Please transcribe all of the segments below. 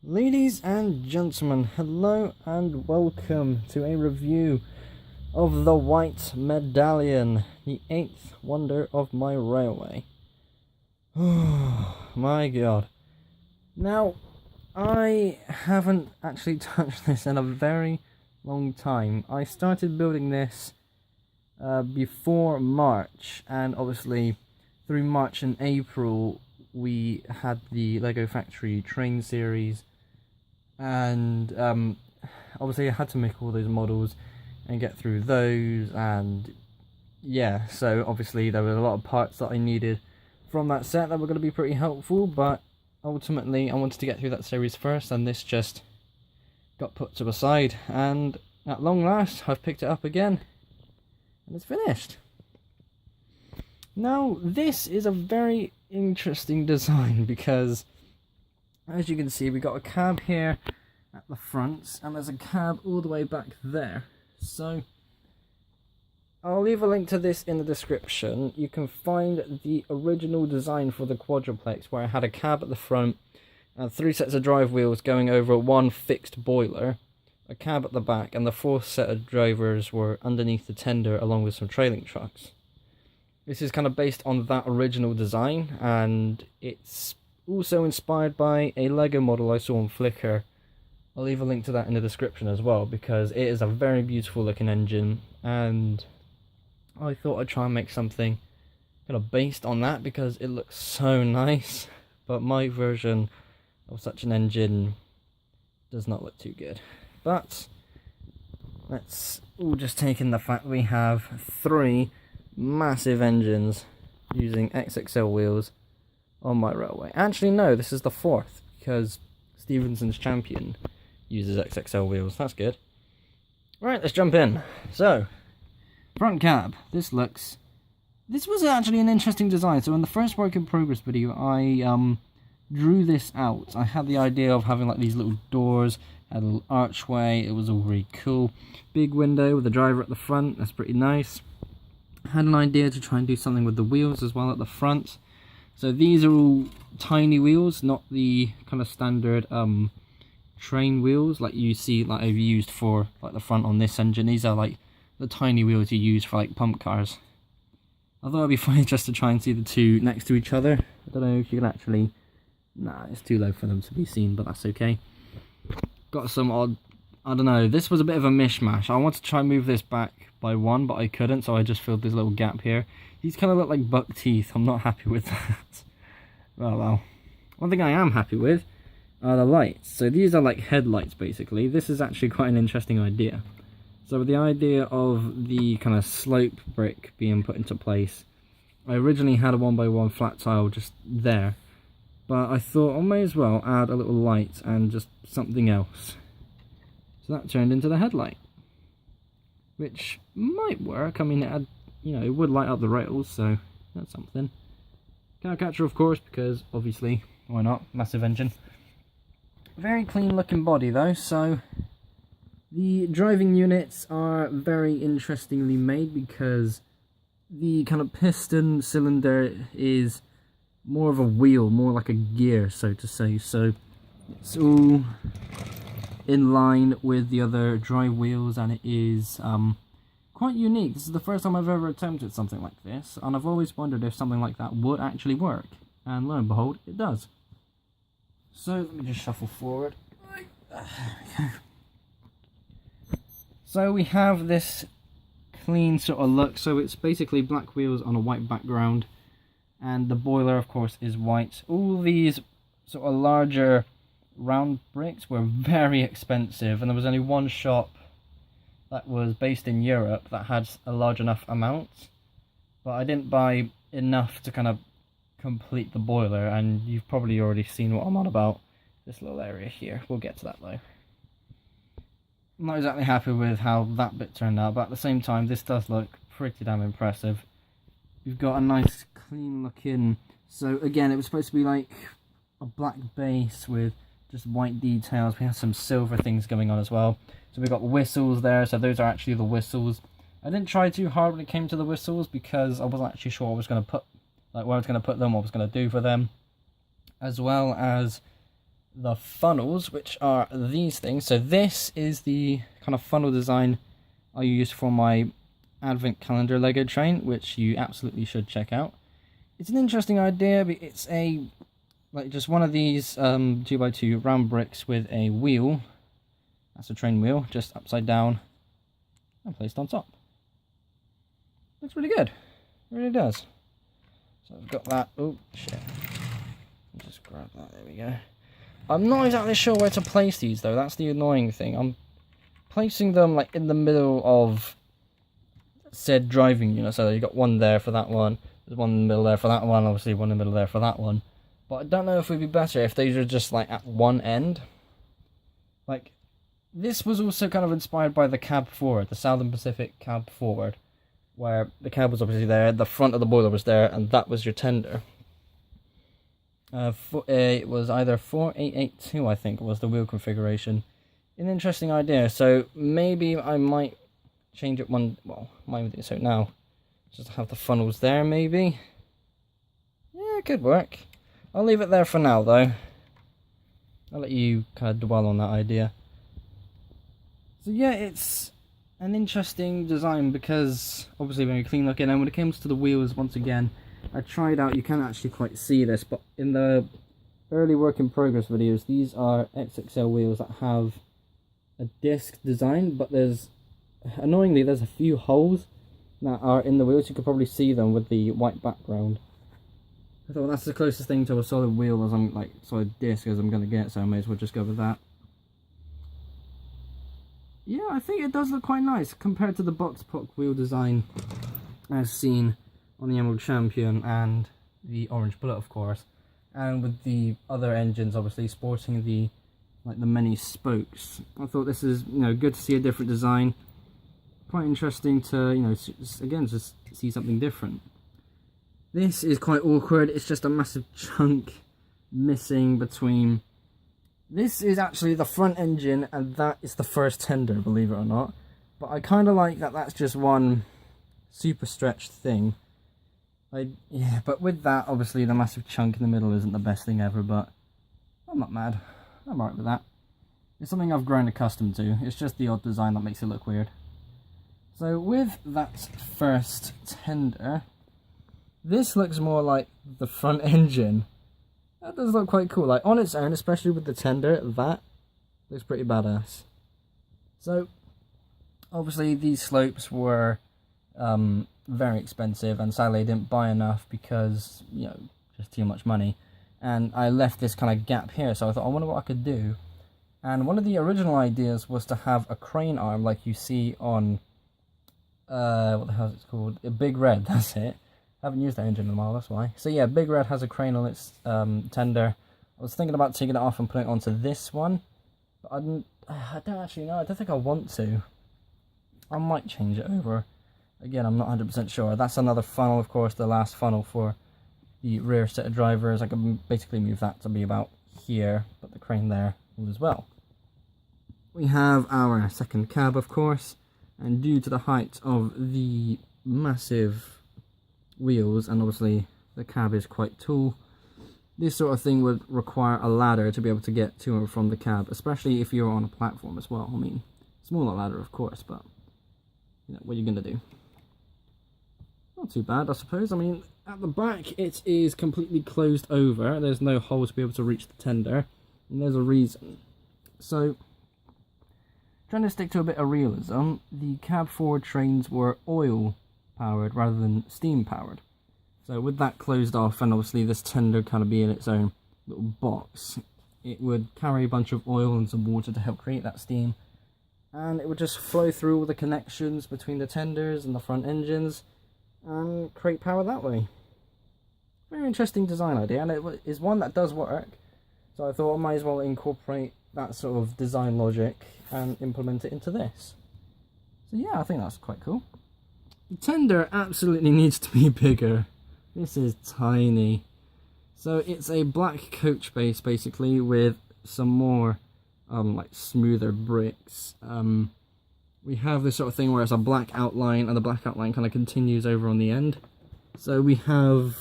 Ladies and gentlemen, hello and welcome to a review of the White Medallion, the 8th wonder of my railway. Oh my god. Now, I haven't actually touched this in a very long time. I started building this before March, and obviously through March and April we had the Lego Factory train series, and obviously I had to make all those models and get through those, and yeah, so obviously there were a lot of parts that I needed from that set that were going to be pretty helpful, but ultimately I wanted to get through that series first, and this just got put to the side, and at long last I've picked it up again and it's finished. Now, this is a very interesting design because, as you can see, we got a cab here at the front, and there's a cab all the way back there. So, I'll leave a link to this in the description. You can find the original design for the quadruplex, where I had a cab at the front and 3 sets of drive wheels going over one fixed boiler, a cab at the back, and the 4th set of drivers were underneath the tender along with some trailing trucks. This is kind of based on that original design, and it's also inspired by a Lego model I saw on Flickr. I'll leave a link to that in the description as well, because it is a very beautiful looking engine, and I thought I'd try and make something kind of based on that because it looks so nice, but my version of such an engine does not look too good. But let's all just take in the fact we have 3 massive engines using XXL wheels on my railway. Actually no, this is the 4th, because Stephenson's Champion uses XXL wheels. That's good. Right, let's jump in. So, front cab. This was actually an interesting design. So in the first work in progress video, I drew this out. I had the idea of having like these little doors, had a little archway. It was all really cool. Big window with the driver at the front. That's pretty nice. Had an idea to try and do something with the wheels as well at the front. So these are all tiny wheels, not the kind of standard train wheels like you see, like I've used for like the front on this engine. These are like the tiny wheels you use for like pump cars. I thought it'd be funny just to try and see the two next to each other. I don't know if you can actually... Nah, it's too low for them to be seen, but that's okay. Got some odd... I don't know, this was a bit of a mishmash. I wanted to try and move this back by 1, but I couldn't, so I just filled this little gap here. These kind of look like buck teeth. I'm not happy with that. Well. One thing I am happy with are the lights. So these are like headlights, basically. This is actually quite an interesting idea. So with the idea of the kind of slope brick being put into place, I originally had a 1x1 flat tile just there, but I thought I may as well add a little light and just something else. So that turned into the headlight, which might work. I mean, it had, it would light up the rails, so that's something. Cow catcher, of course, because obviously, why not? Massive engine. Very clean looking body though, so the driving units are very interestingly made because the kind of piston cylinder is more of a wheel, more like a gear, so to say. So it's all in line with the other drive wheels, and it is quite unique. This is the first time I've ever attempted something like this, and I've always wondered if something like that would actually work, and lo and behold, it does. So let me just shuffle forward. There we go. So we have this clean sort of look. So it's basically black wheels on a white background, and the boiler, of course, is white. All these sort of larger round bricks were very expensive, and there was only one shop that was based in Europe that had a large enough amount, but I didn't buy enough to kind of complete the boiler, and you've probably already seen what I'm on about. This little area here, we'll get to that though. I'm not exactly happy with how that bit turned out, but at the same time this does look pretty damn impressive. We've got a nice clean looking, so again it was supposed to be like a black base with just white details. We have some silver things going on as well. So we've got whistles there, so those are actually the whistles. I didn't try too hard when it came to the whistles because I wasn't actually sure what I was going to put, like where I was going to put them, what I was going to do for them. As well as the funnels, which are these things. So this is the kind of funnel design I used for my Advent Calendar Lego train, which you absolutely should check out. It's an interesting idea, but it's like just one of these 2x2 round bricks with a wheel. That's a train wheel, just upside down and placed on top. Looks really good. It really does. So I've got that. Oh shit. I'll just grab that. There we go. I'm not exactly sure where to place these though. That's the annoying thing. I'm placing them like in the middle of said driving unit. So you got one there for that one. There's one in the middle there for that one. Obviously one in the middle there for that one. But I don't know if it would be better if these are just like at one end. Like this was also kind of inspired by the cab forward, the Southern Pacific cab forward, where the cab was obviously there, the front of the boiler was there, and that was your tender. It was either 4882, I think, was the wheel configuration. An interesting idea. So maybe I might change it might do so now. Just have the funnels there, maybe. Yeah, it could work. I'll leave it there for now, though. I'll let you kind of dwell on that idea. So yeah, it's an interesting design because obviously very clean looking, and when it comes to the wheels, once again, I tried out, you can't actually quite see this, but in the early work in progress videos, these are XXL wheels that have a disc design, but annoyingly there's a few holes that are in the wheels. You could probably see them with the white background. I thought that's the closest thing to a solid wheel as solid disc as I'm going to get, so I may as well just go with that. Yeah, I think it does look quite nice compared to the box POC wheel design as seen on the Emerald Champion and the Orange Bullet, of course, and with the other engines obviously sporting the many spokes. I thought this is good to see a different design. Quite interesting to again just see something different. This is quite awkward. It's just a massive chunk missing between. This is actually the front engine, and that is the first tender, believe it or not. But I kind of like that that's just one super stretched thing. Yeah, but with that, obviously the massive chunk in the middle isn't the best thing ever, but I'm not mad. I'm alright with that. It's something I've grown accustomed to. It's just the odd design that makes it look weird. So with that first tender, this looks more like the front engine. That does look quite cool. Like on its own, especially with the tender, that looks pretty badass. So obviously these slopes were very expensive, and sadly I didn't buy enough because just too much money. And I left this kind of gap here, so I thought I wonder what I could do. And one of the original ideas was to have a crane arm like you see on what the hell is it called? A Big Red, that's it. I haven't used that engine in a while, that's why. So yeah, Big Red has a crane on its tender. I was thinking about taking it off and putting it onto this one, but I don't actually know. I don't think I want to. I might change it over. Again, I'm not 100% sure. That's another funnel, of course, the last funnel for the rear set of drivers. I can basically move that to be about here, but the crane there as well. We have our second cab, of course, and due to the height of the massive wheels, and obviously the cab is quite tall, this sort of thing would require a ladder to be able to get to and from the cab, especially if you're on a platform as well. I mean, smaller ladder of course, but what are you gonna do? Not too bad, I suppose. I mean, at the back it is completely closed over. There's no hole to be able to reach the tender, and there's a reason. So trying to stick to a bit of realism, the cab forward trains were oil powered rather than steam powered. So with that closed off, and obviously this tender kind of being its own little box, it would carry a bunch of oil and some water to help create that steam, and it would just flow through all the connections between the tenders and the front engines and create power that way. Very interesting design idea, and it is one that does work, so I thought I might as well incorporate that sort of design logic and implement it into this. So yeah, I think that's quite cool. The tender absolutely needs to be bigger. This is tiny. So it's a black coach base basically with some more like smoother bricks. We have this sort of thing where it's a black outline, and the black outline kind of continues over on the end. So we have,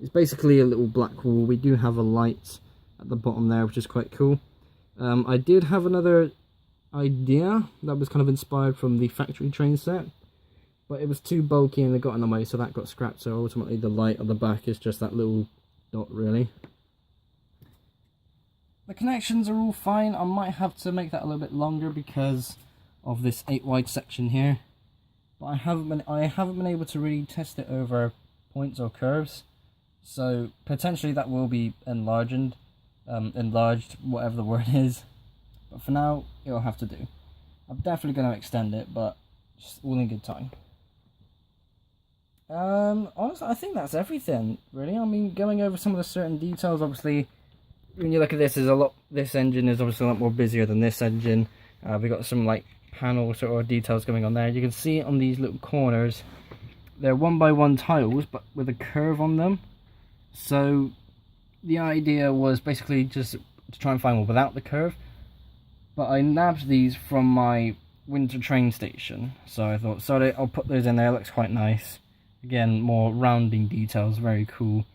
it's basically a little black wall. We do have a light at the bottom there, which is quite cool. I did have another idea that was kind of inspired from the factory train set, but it was too bulky and it got in the way, so that got scrapped. So ultimately the light on the back is just that little dot, really. The connections are all fine. I might have to make that a little bit longer because of this 8 wide section here, but I haven't been able to really test it over points or curves, so potentially that will be enlarged, whatever the word is, but for now it'll have to do. I'm definitely going to extend it, but just all in good time. Honestly, I think that's everything, really. I mean, going over some of the certain details, obviously, when you look at this, this engine is obviously a lot more busier than this engine. We've got some like panel sort of details going on there. You can see on these little corners, they're 1x1 tiles, but with a curve on them. So the idea was basically just to try and find one without the curve. But I nabbed these from my winter train station, so I thought, sorry, I'll put those in there. It looks quite nice. Again, more rounding details, very cool.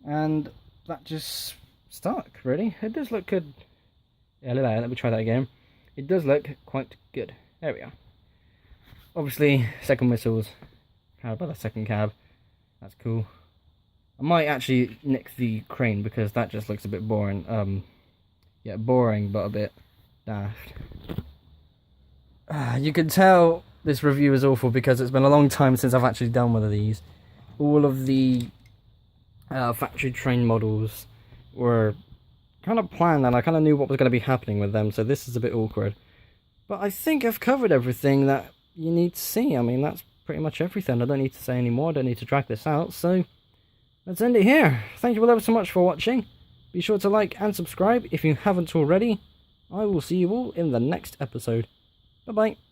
And that just stuck, really. It does look good. Yeah, look at that. Let me try that again. It does look quite good. There we are. Obviously, second whistles. Powered by the second cab. That's cool. I might actually nick the crane because that just looks a bit boring. Yeah, boring, but a bit daft. You can tell this review is awful because it's been a long time since I've actually done one of these. All of the factory train models were kind of planned and I kind of knew what was going to be happening with them, so this is a bit awkward. But I think I've covered everything that you need to see. I mean, that's pretty much everything. I don't need to say any more, I don't need to drag this out, so let's end it here. Thank you all ever so much for watching. Be sure to like and subscribe if you haven't already. I will see you all in the next episode. Bye bye.